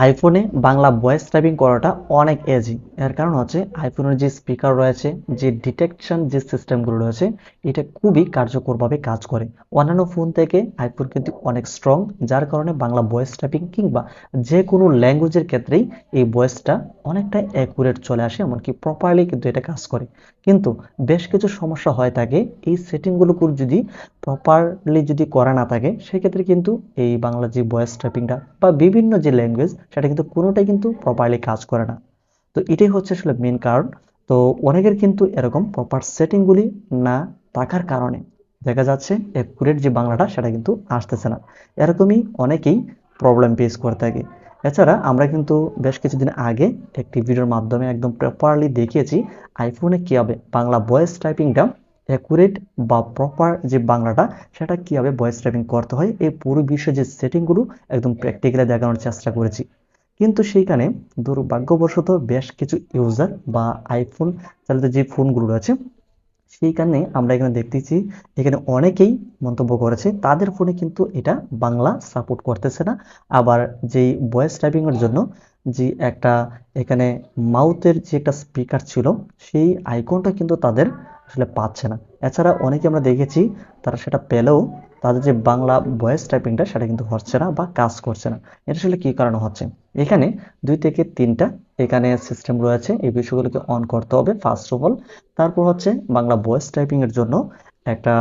আইফোনে Bangla voice typing করাটা অনেক ইজি। এর কারণ হচ্ছে আইফোনের যে স্পিকার রয়েছে, যে ডিটেকশন যে সিস্টেমগুলো রয়েছে, এটা খুবই কার্যকরভাবে কাজ করে। অন্যান্য ফোন থেকে আইফোন কিন্তু অনেক স্ট্রং, যার কারণে বাংলা ভয়েস টাইপিং কিংবা যে কোনো ল্যাঙ্গুয়েজের ক্ষেত্রেই এই ভয়েসটা অনেকটা অ্যাকুরেট চলে আসে, এমনকি প্রপারলি কিন্তু এটা কাজ করে। কিন্তু বেশ কিছু সমস্যা হয়ে থাকে এই সেটিংগুলো যদি প্রপারলি যদি করা না থাকে, সেক্ষেত্রে কিন্তু এই বাংলা যে ভয়েস টাইপিংটা বা বিভিন্ন যে ল্যাঙ্গুয়েজ, সেটা কিন্তু কোনোটাই কিন্তু প্রপারলি কাজ করে না। তো এটাই হচ্ছে আসলে মেন কারণ। তো অনেকের কিন্তু এরকম প্রপার সেটিংগুলি না থাকার কারণে দেখা যাচ্ছে অ্যাকুরেট যে বাংলাটা সেটা কিন্তু আসতেছে না। এরকমই অনেকেই প্রবলেম ফেস করে থাকে। এছাড়া আমরা কিন্তু বেশ কিছুদিন আগে একটি ভিডিওর মাধ্যমে একদম প্রপারলি দেখিয়েছি আইফোনে কীভাবে বাংলা ভয়েস টাইপিংটা অ্যাকুরেট বা প্রপার যে বাংলাটা সেটা কীভাবে ভয়েস টাইপিং করতে হয়, এই পুরো বিষয়ে যে সেটিংগুলো একদম প্র্যাকটিক্যালি দেখানোর চেষ্টা করেছি। কিন্তু সেইখানে দুর্ভাগ্যবশত বেশ কিছু ইউজার বা আইফোন চালিত যে ফোনগুলো রয়েছে, সেইখানে আমরা এখানে দেখতেছি এখানে অনেকেই মন্তব্য করেছে তাদের ফোনে কিন্তু এটা বাংলা সাপোর্ট করতেছে না। আবার যেই ভয়েস টাইপিং এর জন্য যে একটা এখানে মাউথের যে একটা স্পিকার ছিল, সেই আইকনটা কিন্তু তাদের আসলে পাচ্ছে না। এছাড়া অনেকে আমরা দেখেছি তারা সেটা পেলেও তাদের যে বাংলা ভয়েস টাইপিংটা সেটা কিন্তু হচ্ছে না বা কাজ করছে না। এটা আসলে কি কারণে হচ্ছে? এখানে 2 থেকে 3টা এখানে সিস্টেম রয়েছে, এই বিষয়গুলোকে অন করতে হবে ফার্স্ট অফ অল। তারপর হচ্ছে বাংলা ভয়েস টাইপিং এর জন্য একটা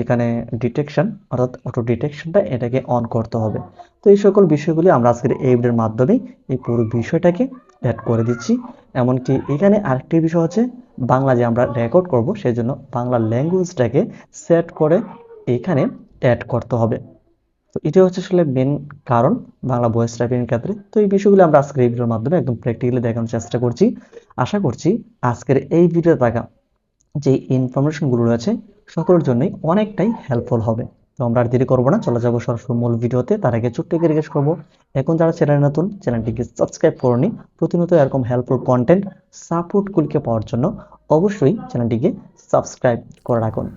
এখানে ডিটেকশন, অর্থাৎ অটো ডিটেকশনটা এটাকে অন করতে হবে। তো এই সকল বিষয়গুলি আমরা আজকের এই ভিডিওর মাধ্যমে এই পুরো বিষয়টাকে অ্যাড করে দিচ্ছি। এমনকি এখানে আরেকটি বিষয় হচ্ছে বাংলা যে আমরা রেকর্ড করব সেই জন্য বাংলা ল্যাঙ্গুয়েজটাকে সেট করে এখানে অ্যাড করতে হবে। তো এটা হচ্ছে আসলে মেন কারণ বাংলা ভয়েস টাইপিং এর ক্ষেত্রে। তো এই বিষয়গুলো আমরা আজকের এই ভিডিওর মাধ্যমে একদম প্র্যাকটিক্যালি দেখানোর চেষ্টা করছি। আশা করছি আজকের এই ভিডিওতে থাকা যে ইনফরমেশনগুলো রয়েছে সকলের জন্যই অনেকটাই হেল্পফুল হবে। তো আমরা আর দেরি করবো না, চলে যাবো সরাসরি মূল ভিডিওতে। তার আগে ছোট্ট করে রিকোয়েস্ট করবো, এখন যারা চ্যানেল নতুন, চ্যানেলটিকে সাবস্ক্রাইব করনি, প্রতিনিয়ত এরকম হেল্পফুল কন্টেন্ট সাপোর্টগুলিকে পাওয়ার জন্য অবশ্যই চ্যানেলটিকে সাবস্ক্রাইব করে রাখুন।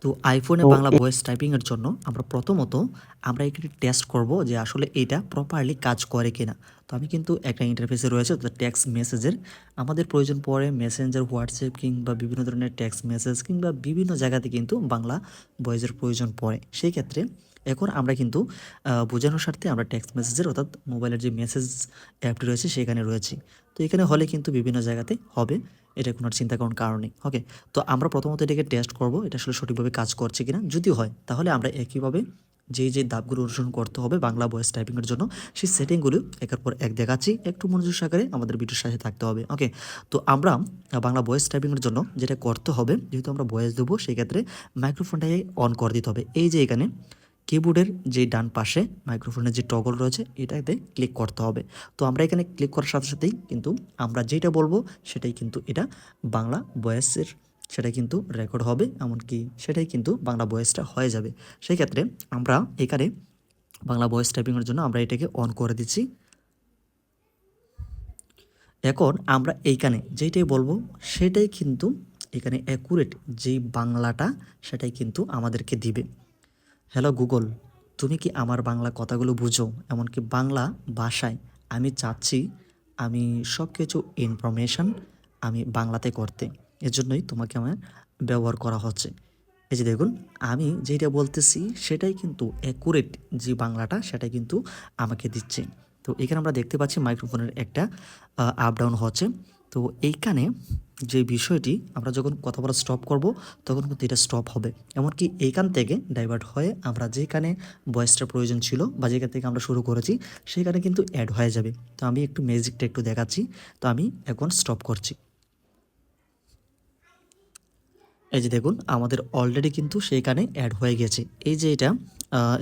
তো আইফোনে তো বাংলা ভয়েস টাইপিংয়ের জন্য আমরা এখানে টেস্ট করব যে আসলে এটা প্রপারলি কাজ করে কিনা। তো আমি কিন্তু একটা ইন্টারফেসে রয়েছে টেক্সট মেসেজের, আমাদের প্রয়োজন পড়ে মেসেঞ্জার, হোয়াটসঅ্যাপ কিংবা বিভিন্ন ধরনের টেক্সট মেসেজ কিংবা বিভিন্ন জায়গাতে কিন্তু বাংলা ভয়েসের প্রয়োজন পড়ে। সেই ক্ষেত্রে এখন আমরা কিন্তু বোঝানোর স্বার্থে আমরা টেক্সট মেসেজের অর্থাৎ মোবাইলের যে মেসেজ অ্যাপটি রয়েছে সেখানে রয়েছি। তো এখানে হলে কিন্তু বিভিন্ন জায়গাতে হবে, এটা কোনো চিন্তা করার কারণ নেই। ওকে, তো আমরা প্রথমত এটাকে টেস্ট করব এটা আসলে সঠিকভাবে কাজ করছে কিনা। যদি হয় তাহলে আমরা একইভাবে যে ধাপগুলো অনুসরণ করতে হবে বাংলা ভয়েস টাইপিংয়ের জন্য সেই সেটিংগুলো একের পর এক দেখাচ্ছি, একটু মনোযোগ সহকারে আমাদের ভিডিওর সাথে থাকতে হবে। ওকে, তো আমরা বাংলা ভয়েস টাইপিংয়ের জন্য যেটা করতে হবে, যেহেতু আমরা ভয়েস দেবো সেক্ষেত্রে মাইক্রোফোনটাকে অন করে দিতে হবে। এই যে এখানে কিবোর্ডের যে ডান পাশে মাইক্রোফোনের যে টগল রয়েছে এটাতে ক্লিক করতে হবে। তো আমরা এখানে ক্লিক করার সাথে সাথেই কিন্তু আমরা যেটা বলবো সেটাই কিন্তু এটা বাংলা ভয়েসের সেটাই কিন্তু রেকর্ড হবে, এমনকি সেটাই কিন্তু বাংলা ভয়েসটা হয়ে যাবে। সেই ক্ষেত্রে আমরা এখানে বাংলা ভয়েস টাইপিংয়ের জন্য আমরা এটাকে অন করে দিচ্ছি। এখন আমরা এইখানে যেটাই বলবো সেটাই কিন্তু এখানে অ্যাকুরেট যেই বাংলাটা সেটাই কিন্তু আমাদেরকে দিবে। হ্যালো গুগল, তুমি কি আমার বাংলা কথাগুলো বুঝো? এমনকি বাংলা ভাষায় আমি চাচ্ছি আমি সব কিছু ইনফরমেশান আমি বাংলাতে করতে, এজন্যই তোমাকে আমার ব্যবহার করা হচ্ছে। এই যে দেখুন, আমি যেটা বলতেছি সেটাই কিন্তু অ্যাকুরেট যে বাংলাটা সেটাই কিন্তু আমাকে দিচ্ছে। তো এখানে আমরা দেখতে পাচ্ছি মাইক্রোফোনের একটা আপ ডাউন হচ্ছে। তো এইখানে যে বিষয়টি আমরা যখন কথা বলা স্টপ করব তখন কিন্তু এটা স্টপ হবে, এমনকি এইখান থেকে ডাইভার্ট হয়ে আমরা যেখানে ভয়েসটার প্রয়োজন ছিল বা যেখান থেকে আমরা শুরু করেছি সেখানে কিন্তু অ্যাড হয়ে যাবে। তো আমি একটু ম্যাজিকটা একটু দেখাচ্ছি। তো আমি এখন স্টপ করছি। এই যে দেখুন আমাদের অলরেডি কিন্তু সেইখানে অ্যাড হয়ে গেছে। এই যে এটা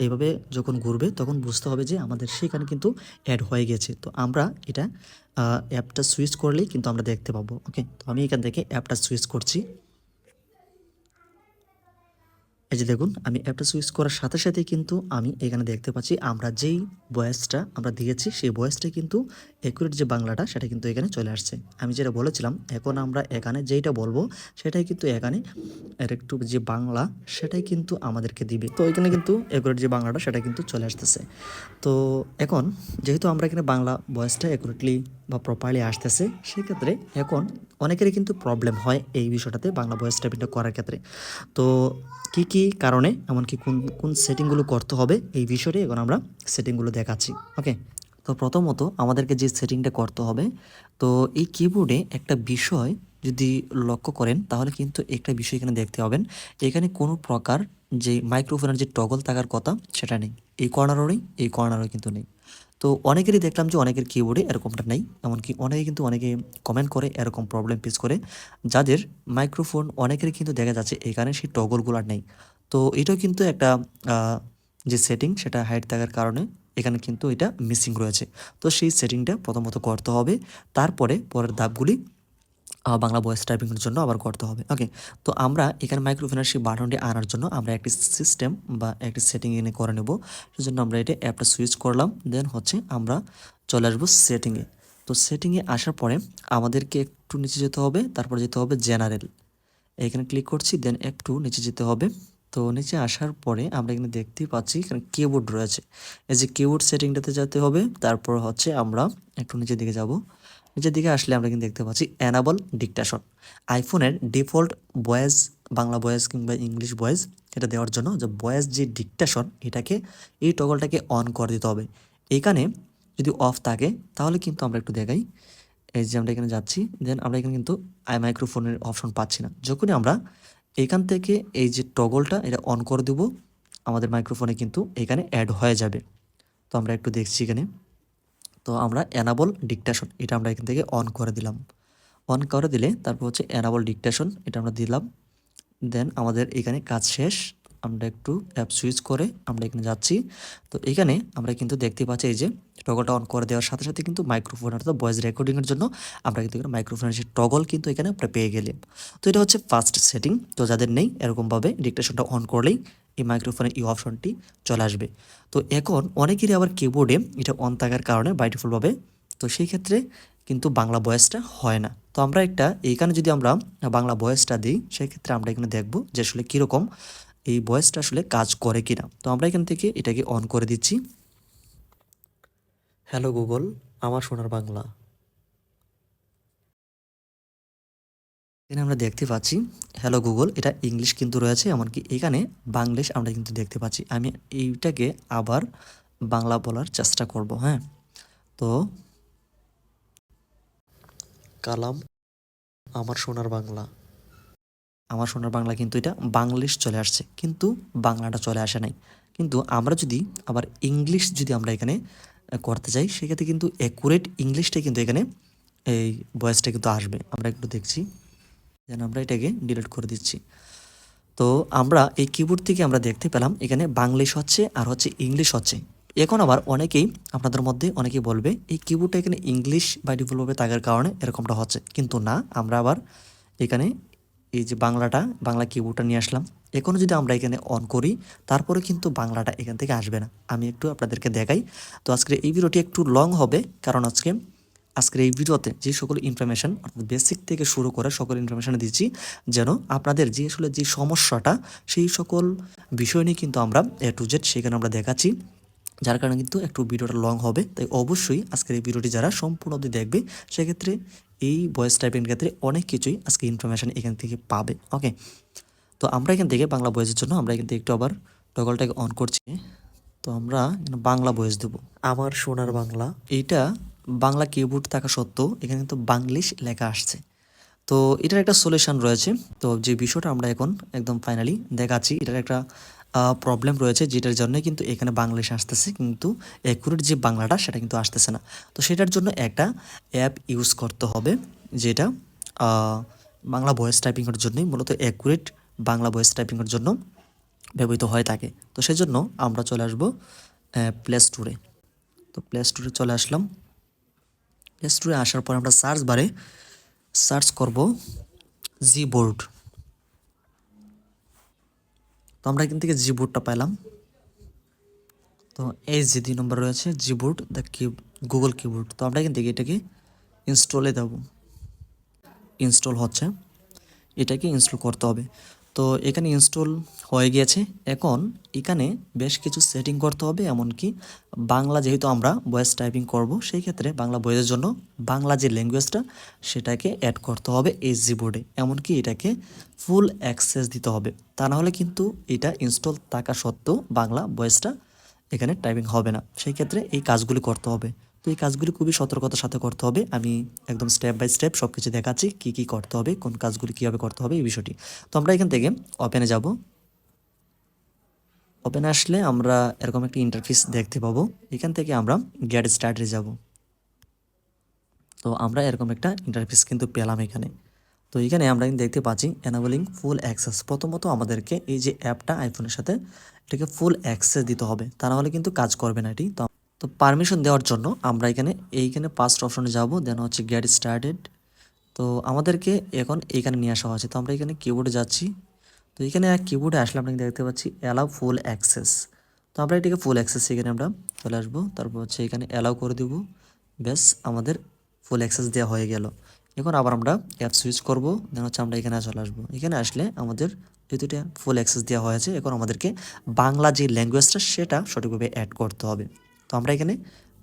এইভাবে যখন ঘুরবে তখন বুঝতে হবে যে আমাদের সেখানে কিন্তু অ্যাড হয়ে গেছে। তো আমরা এটা অ্যাপটা সুইচ করলেই কিন্তু আমরা দেখতে পাবো। ওকে, তো আমি এখান থেকে অ্যাপটা সুইচ করছি। এই যে দেখুন আমি অ্যাপটা সুইচ করার সাথে সাথে কিন্তু আমি এখানে দেখতে পাচ্ছি আমরা যেই ভয়েসটা আমরা দিয়েছি সেই ভয়েসটা কিন্তু অ্যাকুরেট যে বাংলাটা সেটা কিন্তু এখানে চলে আসছে। আমি যেটা বলেছিলাম এখন আমরা এখানে যেইটা বলবো সেটাই কিন্তু এখানে এর একটু যে বাংলা সেটাই কিন্তু আমাদেরকে দিবে। তো এখানে কিন্তু অ্যাকুরেট যে বাংলাটা সেটা কিন্তু চলে আসতেছে। তো এখন যেহেতু আমরা এখানে বাংলা ভয়েসটা অ্যাকুরেটলি বা প্রপারলি আসতেছে সেক্ষেত্রে এখন অনেকেরই কিন্তু প্রবলেম হয় এই বিষয়টাতে বাংলা ভয়েস টাইপিংটা করার ক্ষেত্রে। তো কি কি কারণে এমনকি কোন কোন সেটিংগুলো করতে হবে এই বিষয়টি এখন আমরা সেটিংগুলো দেখাচ্ছি। ওকে, তো প্রথমত আমাদেরকে যে সেটিংটা করতে হবে, তো এই কিবোর্ডে একটা বিষয় যদি লক্ষ্য করেন তাহলে কিন্তু একটা বিষয় এখানে দেখতে পাবেন, এখানে কোনো প্রকার যে মাইক্রোফোনের যে টগল থাকার কথা সেটা নেই, এই কর্নারও নেই, এই কর্নারও কিন্তু নেই। তো অনেকেরই দেখলাম যে অনেকের কিবোর্ডে এরকমটা নেই, এমনকি অনেকে কিন্তু অনেকে কমেন্ট করে এরকম প্রবলেম ফেস করে যাদের মাইক্রোফোন অনেকেরই কিন্তু দেখা যাচ্ছে এখানে সেই টগলগুলো আর নেই। তো এটাও কিন্তু একটা যে সেটিং সেটা হাইড থাকার কারণে এখানে কিন্তু এটা মিসিং রয়েছে। তো সেই সেটিংটা প্রথমত করতে হবে, তারপরে পরের ধাপগুলি বাংলা ভয়েস টাইপিংয়ের জন্য আবার করতে হবে। ওকে, তো আমরা এখানে মাইক্রোফোনের সেই বাটনটি আনার জন্য আমরা একটি সিস্টেম বা একটি সেটিং এনে করে নেব। সেজন্য আমরা এটা অ্যাপটা সুইচ করলাম, দেন হচ্ছে আমরা চলে আসবো সেটিংয়ে। তো সেটিংয়ে আসার পরে আমাদেরকে একটু নিচে যেতে হবে, তারপর যেতে হবে জেনারেল, এখানে ক্লিক করছি, দেন একটু নিচে যেতে হবে। তো নিচে আসার পরে আমরা এখানে দেখতেই পাচ্ছি এখানে কিবোর্ড রয়েছে, এই যে কিবোর্ড সেটিংটাতে যেতে হবে, তারপর হচ্ছে আমরা একটু নিচের দিকে যাব। নিচের দিকে আসলে আমরা কিন্তু দেখতে পাচ্ছি অ্যানাবল ডিকটেশন, আইফোনের ডিফল্ট ভয়েস বাংলা ভয়েস কিংবা ইংলিশ ভয়েস এটা দেওয়ার জন্য যে ভয়েস যে ডিকটেশন এটাকে এই টগলটাকে অন করে দিতে হবে। এইখানে যদি অফ থাকে তাহলে কিন্তু আমরা একটু দেখাই, এই যে আমরা এখানে যাচ্ছি, দেন আমরা এখানে কিন্তু মাইক্রোফোনের অপশন পাচ্ছি না। যখনই আমরা এখান থেকে এই যে টগলটা এটা অন করে দেব আমাদের মাইক্রোফোনে কিন্তু এখানে অ্যাড হয়ে যাবে। তো আমরা একটু দেখছি এখানে, তো আমরা অ্যানাবল ডিকটেশন এটা আমরা এখান থেকে অন করে দিলাম। অন করে দিলে তারপর হচ্ছে অ্যানাবল ডিকটেশন এটা আমরা দিলাম, দেন আমাদের এখানে কাজ শেষ। আমরা একটু অ্যাপ সুইচ করে আমরা এখানে যাচ্ছি। তো এখানে আমরা কিন্তু দেখতে পাচ্ছি এই যে টগলটা অন করে দেওয়ার সাথে সাথে কিন্তু মাইক্রোফোন অর্থাৎ ভয়েস রেকর্ডিংয়ের জন্য আমরা কিন্তু এখানে মাইক্রোফোনের যে টগল কিন্তু এখানে আমরা পেয়ে গেলাম। তো এটা হচ্ছে ফার্স্ট সেটিং। তো যাদের নেই এরকমভাবে ডিকটেশনটা অন করলেই এই মাইক্রোফোনের এই অপশনটি চলে আসবে। তো এখন অনেকেরই আবার কিবোর্ডে এটা অন থাকার কারণে বাই ডিফল্টভাবে, তো সেই ক্ষেত্রে কিন্তু বাংলা ভয়েসটা হয় না। তো আমরা একটা এইখানে যদি আমরা বাংলা ভয়েসটা দিই সেক্ষেত্রে আমরা এখানে দেখব যে আসলে কীরকম এই ভয়েসটা আসলে কাজ করে কিনা। তো আমরা এখান থেকে এটাকে অন করে দিচ্ছি। হ্যালো গুগল, আমার সোনার বাংলা, এখানে আমরা দেখতে পাচ্ছি হ্যালো গুগল এটা ইংলিশ কিন্তু রয়েছে, এমনকি এখানে বাংলিশ আমরা কিন্তু দেখতে পাচ্ছি। আমি এইটাকে আবার বাংলা বলার চেষ্টা করব। হ্যাঁ, তো কালাম আমার সোনার বাংলা, আমার সোনার বাংলা কিন্তু এটা বাংলিশ চলে আসছে কিন্তু বাংলাটা চলে আসে নাই। কিন্তু আমরা যদি আবার ইংলিশ যদি আমরা এখানে করতে চাই সেক্ষেত্রে কিন্তু অ্যাকুরেট ইংলিশটা কিন্তু এখানে এই ভয়েসটা কিন্তু আসবে। আমরা একটু দেখছি, দেন আমরা এটাকে ডিলিট করে দিচ্ছি। তো আমরা এই কিবোর্ড থেকে আমরা দেখতে পেলাম এখানে বাংলিশ হচ্ছে আর হচ্ছে ইংলিশ হচ্ছে। এখন আবার অনেকেই আপনাদের মধ্যে অনেকেই বলবে এই কিবোর্ডটা এখানে ইংলিশ বাই ডিফল্টভাবে থাকার কারণে এরকমটা হচ্ছে, কিন্তু না, আমরা আবার এখানে এই যে বাংলা কিবোর্ডটা নিয়ে আসলাম। এখনও যদি আমরা এখানে অন করি তারপরে কিন্তু বাংলাটা এখান থেকে আসবে না। আমি একটু আপনাদেরকে দেখাই। তো আজকের এই ভিডিওটি একটু লং হবে কারণ আজকের এই ভিডিওতে যে সকল ইনফরমেশন অর্থাৎ বেসিক থেকে শুরু করে সকল ইনফরমেশন দিচ্ছি যেন আপনাদের যে আসলে যে সমস্যাটা সেই সকল বিষয় নিয়ে কিন্তু আমরা A to Z সেখানে আমরা দেখাচ্ছি, যার কারণে কিন্তু একটু ভিডিওটা লং হবে। তাই অবশ্যই আজকের এই ভিডিওটি যারা সম্পূর্ণ অবধি দেখবে সেক্ষেত্রে এই ভয়েস টাইপিং ক্ষেত্রে অনেক কিছুই আজকে ইনফরমেশন এখান থেকে পাবে। ওকে, তো আমরা এখান থেকে বাংলা ভয়েসের জন্য আমরা এখান থেকে একটু আবার টগলটাকে অন করছি। তো আমরা এখানে বাংলা ভয়েস দেবো, আমার সোনার বাংলা। এইটা বাংলা কিবোর্ড থাকা সত্ত্বেও এখানে কিন্তু বাংলিশ লেখা আসছে। তো এটার একটা সলিউশন রয়েছে। তো যে বিষয়টা আমরা এখন একদম ফাইনালি দেখাচ্ছি, এটার একটা প্রবলেম রয়েছে যেটার জন্য কিন্তু এখানে বাংলিশ আসতেছে কিন্তু অ্যাকুরেট যে বাংলাটা সেটা কিন্তু আসতেছে না। তো সেটার জন্য একটা অ্যাপ ইউজ করতে হবে যেটা বাংলা ভয়েস টাইপিংয়ের জন্যই মূলত অ্যাকুরেট বাংলা ভয়েস টাইপিংয়ের জন্য ব্যবহৃত হয়ে থাকে। তো সেজন্য আমরা চলে আসবো প্লে স্টোরে। তো প্লে স্টোরে চলে আসলাম। প্লে স্টোরে আসার পর আমরা সার্চ বারে সার্চ করব জিবোর্ড। তো আমরা এখান থেকে জিবোর্ডটা পেলাম। তো এই যে 2 নম্বর রয়েছে জিবোর্ড দ্য গুগল কিবোর্ড। তো আমরা এখান থেকে এটাকে ইনস্টলে দেব। ইনস্টল হচ্ছে, এটাকে ইনস্টল করতে হবে। তো এখানে ইনস্টল হয়ে গিয়েছে। এখন এখানে বেশ কিছু সেটিং করতে হবে, এমনকি বাংলা যেহেতু আমরা ভয়েস টাইপিং করব, সেই ক্ষেত্রে বাংলা ভয়েসের জন্য বাংলা যে ল্যাঙ্গুয়েজটা সেটাকে অ্যাড করতে হবে এই জিবোর্ডে, এমনকি এটাকে ফুল অ্যাক্সেস দিতে হবে। তা না হলে কিন্তু এটা ইনস্টল থাকা সত্ত্বেও বাংলা ভয়েসটা এখানে টাইপিং হবে না। সেই ক্ষেত্রে এই কাজগুলি করতে হবে। তো এই কাজগুলি খুবই সতর্কতার সাথে করতে হবে। আমি একদম স্টেপ বাই স্টেপ সব কিছু দেখাচ্ছি, কী কী করতে হবে, কোন কাজগুলি কীভাবে করতে হবে এই বিষয়টি। তো আমরা এখান থেকে ওপেনে যাব। ওপেনে আসলে আমরা এরকম একটা ইন্টারফেস দেখতে পাবো। এখান থেকে আমরা গেট স্টার্টে যাব। তো আমরা এরকম একটা ইন্টারফেস কিন্তু পেলাম এখানে। তো এখানে আমরা কিন্তু দেখতে পাচ্ছি এনাবলিং ফুল অ্যাক্সেস। প্রথমত আমাদেরকে এই যে অ্যাপটা আইফোনের সাথে এটাকে ফুল অ্যাক্সেস দিতে হবে, তা না হলে কিন্তু কাজ করবে না এটি। তো পারমিশন দেওয়ার জন্য আমরা এইখানে ফার্স্ট অপশনে যাব, দেন হচ্ছে গেট স্টার্টেড। তো আমাদেরকে এখন এইখানে নিয়ে আসা হয়েছে। তো আমরা এখানে কিবোর্ডে যাচ্ছি। তো এখানে কিবোর্ডে আসলে আমরা দেখতে পাচ্ছি অ্যালাউ ফুল অ্যাক্সেস। তো আমরা এটাকে ফুল অ্যাক্সেস এখানে আমরা চলে আসবো। তারপর হচ্ছে এখানে অ্যালাউ করে দেব। ব্যাস আমাদের ফুল অ্যাক্সেস দেওয়া হয়ে গেল। এখন আবার আমরা অ্যাপ সুইচ করব, দেন হচ্ছে আমরা এখানে চলে আসবো। এখানে আসলে আমাদের যেহেতুটা ফুল অ্যাক্সেস দেওয়া হয়েছে, এখন আমাদেরকে বাংলা যে ল্যাঙ্গুয়েজটা সেটা সঠিকভাবে অ্যাড করতে হবে। তো আমরা এখানে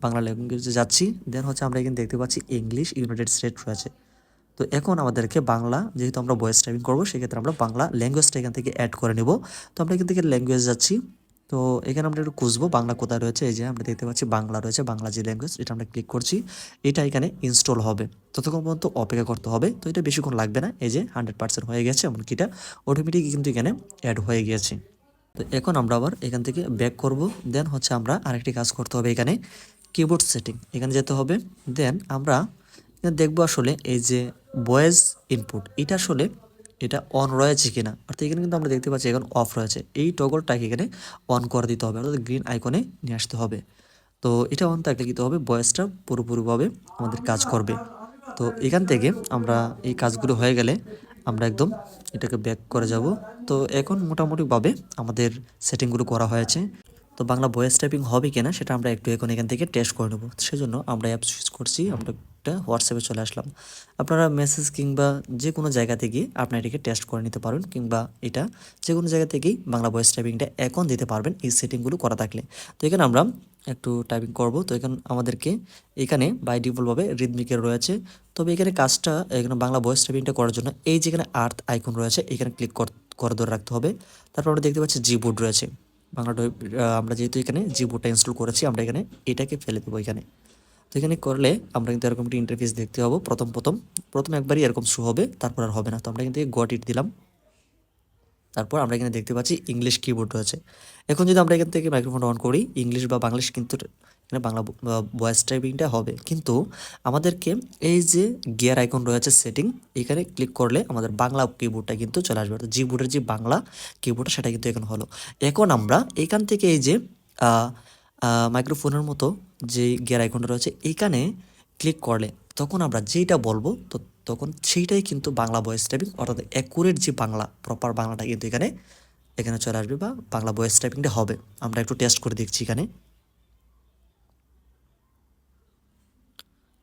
বাংলা ল্যাঙ্গুয়েজে যাচ্ছি, দেন হচ্ছে আমরা এখানে দেখতে পাচ্ছি ইংলিশ ইউনাইটেড স্টেট রয়েছে। তো এখন আমাদেরকে বাংলা, যেহেতু আমরা ভয়েস টাইপিং করবো, সেক্ষেত্রে আমরা বাংলা ল্যাঙ্গুয়েজটা এখান থেকে অ্যাড করে নেব। তো আমরা এখান থেকে ল্যাঙ্গুয়েজ যাচ্ছি। তো এখানে আমরা একটু খুঁজবো বাংলা কোথায় রয়েছে। এই যে আমরা দেখতে পাচ্ছি বাংলা রয়েছে, বাংলা যে ল্যাঙ্গুয়েজ এটা আমরা ক্লিক করছি। এটা এখানে ইনস্টল হবে, ততক্ষণ পর্যন্ত অপেক্ষা করতে হবে। তো এটা বেশিক্ষণ লাগবে না, এই যে 100% হয়ে গেছে, এমনকি এটা অটোমেটিক কিন্তু এখানে অ্যাড হয়ে গিয়েছে। তো এখন আমরা আবার এখান থেকে ব্যাক করব, দেন হচ্ছে আমরা আরেকটি কাজ করতে হবে। এখানে কিবোর্ড সেটিং এখানে যেতে হবে। দেন আমরা দেখবো আসলে এই যে ভয়েস ইনপুট এটা আসলে এটা অন রয়েছে কিনা। অর্থাৎ এখানে কিন্তু আমরা দেখতে পাচ্ছি এখন অফ রয়েছে। এই টগলটাকে এখানে অন করে দিতে হবে, অর্থাৎ গ্রিন আইকনে নিয়ে আসতে হবে। তো এটা অন থাকলে কী হবে, ভয়েসটা পুরোপুরিভাবে আমাদের কাজ করবে। তো এখান থেকে আমরা এই কাজগুলো হয়ে গেলে আমরা একদম এটাকে ব্যাক করে যাব। তো এখন মোটামুটিভাবে আমাদের সেটিংগুলো করা হয়েছে। তো বাংলা ভয়েস টাইপিং হবে কিনা সেটা আমরা একটু এখন এখান থেকে টেস্ট করে নেব। সেজন্য আমরা অ্যাপ সুইচ করছি, আমরা একটা হোয়াটসঅ্যাপে চলে আসলাম। আপনারা মেসেজ কিংবা যে কোনো জায়গা থেকেই আপনারা এটাকে টেস্ট করে নিতে পারবেন, কিংবা এটা যে কোনো জায়গা থেকেই বাংলা ভয়েস টাইপিংটা এখন দিতে পারবেন এই সেটিংগুলো করা থাকলে। তো এখানে আমরা একটু টাইপিং করব। তো এখানে আমাদেরকে এখানে বাই ডিফল্টভাবে রিদমিকের রয়েছে। তবে এখানে কাজটা এখানে বাংলা ভয়েস টাইপিংটা করার জন্য এই যেখানে আর্থ আইকন রয়েছে এখানে ক্লিক করে ধরে রাখতে হবে। তারপর আমরা দেখতে পাচ্ছি জিবোর্ড রয়েছে বাংলা। আমরা যেহেতু এখানে জিবোর্ডটা ইনস্টল করেছি, আমরা এখানে এটাকে ফেলে দেবো এখানে। তো এখানে করলে আমরা কিন্তু এরকম একটা ইন্টারফেস দেখতে পাবো। প্রথম একবারই এরকম শো হবে, তারপর আর হবে না। তো আমরা কিন্তু গট ইট দিলাম। তারপর আমরা এখানে দেখতে পাচ্ছি ইংলিশ কিবোর্ড রয়েছে। এখন যদি আমরা এখান থেকে মাইক্রোফোন অন করি, ইংলিশ বা বাংলিশ কিন্তু এখানে বাংলা ভয়েস টাইপিংটা হবে। কিন্তু আমাদেরকে এই যে গিয়ার আইকন রয়েছে সেটিং, এখানে ক্লিক করলে আমাদের বাংলা কিবোর্ডটা কিন্তু চলে আসবে। অর্থাৎ জিবোর্ডের যে বাংলা কিবোর্ডটা সেটা কিন্তু এখন হলো। এখন আমরা এখান থেকে এই যে মাইক্রোফোনের মতো যে গিয়ার আইকনটা রয়েছে এখানে ক্লিক করলে তখন আমরা যেটা বলবো তো তখন সেইটাই কিন্তু বাংলা ভয়েস টাইপিং, অর্থাৎ অ্যাকুরেট যে বাংলা প্রপার বাংলাটা কিন্তু এখানে এখানে চলে আসবে বা বাংলা ভয়েস টাইপিংটা হবে। আমরা একটু টেস্ট করে দেখছি।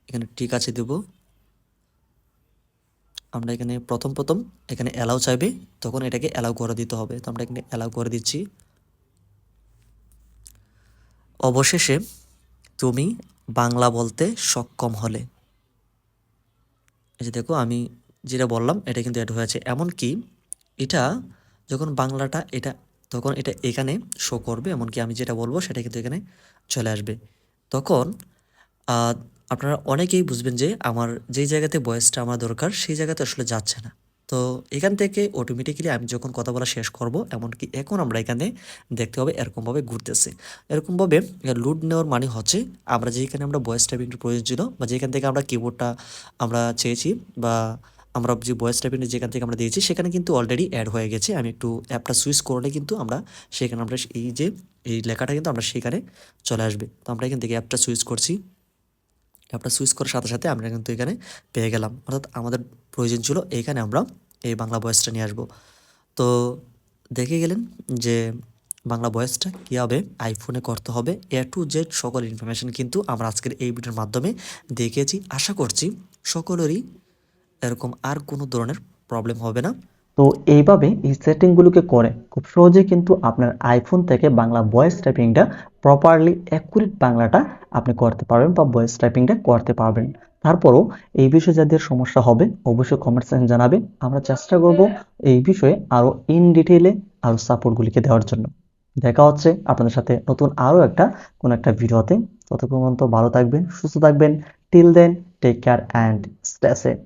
এখানে ঠিক আছে দেব। আমরা এখানে প্রথম এখানে অ্যালাউ চাইবে, তখন এটাকে অ্যালাউ করে দিতে হবে। তো আমরা এখানে অ্যালাউ করে দিচ্ছি। অবশেষে তুমি বাংলা বলতে সক্ষম হলে। এই যে দেখো আমি যেটা বললাম এটা কিন্তু অ্যাড হয়েছে। এমনকি এটা যখন বাংলাটা এটা তখন এটা এখানে শো করবে, এমনকি আমি যেটা বলবো সেটা কিন্তু এখানে চলে আসবে। তখন আহ, আপনারা অনেকেই বুঝবেন যে আমার যেই জায়গাতে ভয়েসটা আমার দরকার সেই জায়গাতে আসলে যাচ্ছে না। তো এখান থেকে অটোমেটিক্যালি আমি যখন কথা বলা শেষ করব, এমনকি এখন আমরা এখানে দেখতে হবে এরকমভাবে ঘুরতেছে। এরকমভাবে লুড নেওয়ার মানে হচ্ছে আমরা যেখানে আমরা ভয়েস টাইপিংটা প্রয়োজন ছিল বা যেখান থেকে আমরা কিবোর্ডটা আমরা চেয়েছি বা আমরা যে ভয়েস টাইপিংটা যেখান থেকে আমরা দিয়েছি সেখানে কিন্তু অলরেডি অ্যাড হয়ে গেছে। আমি একটু অ্যাপটা সুইচ করলে কিন্তু আমরা সেখানে আমরা এই যে এই লেখাটা কিন্তু আমরা সেখানে চলে আসবে। তো আমরা এখান থেকে অ্যাপটা সুইচ করছি। অ্যাপটা সুইচ করার সাথে সাথে আমরা কিন্তু এখানে পেয়ে গেলাম। অর্থাৎ আমাদের প্রয়োজন ছিল এখানে আমরা এই বাংলা ভয়েসটা নিয়ে আসবো। তো দেখে গেলেন যে বাংলা ভয়েসটা কীভাবে আইফোনে করতে হবে, A to Z সকল ইনফরমেশন কিন্তু আমরা আজকের এই ভিডিওর মাধ্যমে দেখেছি। আশা করছি সকলেরই এরকম আর কোনো ধরনের প্রবলেম হবে না। তো এইভাবে এই সেটিংগুলোকে করে খুব সহজে কিন্তু আপনার আইফোন থেকে বাংলা ভয়েস টাইপিংটা প্রপারলি অ্যাকুরেট বাংলাটা আপনি করতে পারবেন বা ভয়েস টাইপিংটা করতে পারবেন। তারপরও এই বিষয়ে যাদের সমস্যা হবে অবশ্যই কমেন্ট সেকশনে জানাবে, আমরা চেষ্টা করব এই বিষয়ে আরো ইন ডিটেইলে আরো সাপোর্টগুলিকে দেওয়ার জন্য। দেখা হচ্ছে আপনাদের সাথে নতুন আরো কোনো একটা ভিডিওতে। ততক্ষণ পর্যন্ত ভালো থাকবেন, সুস্থ থাকবেন। Till then, take care and stay safe.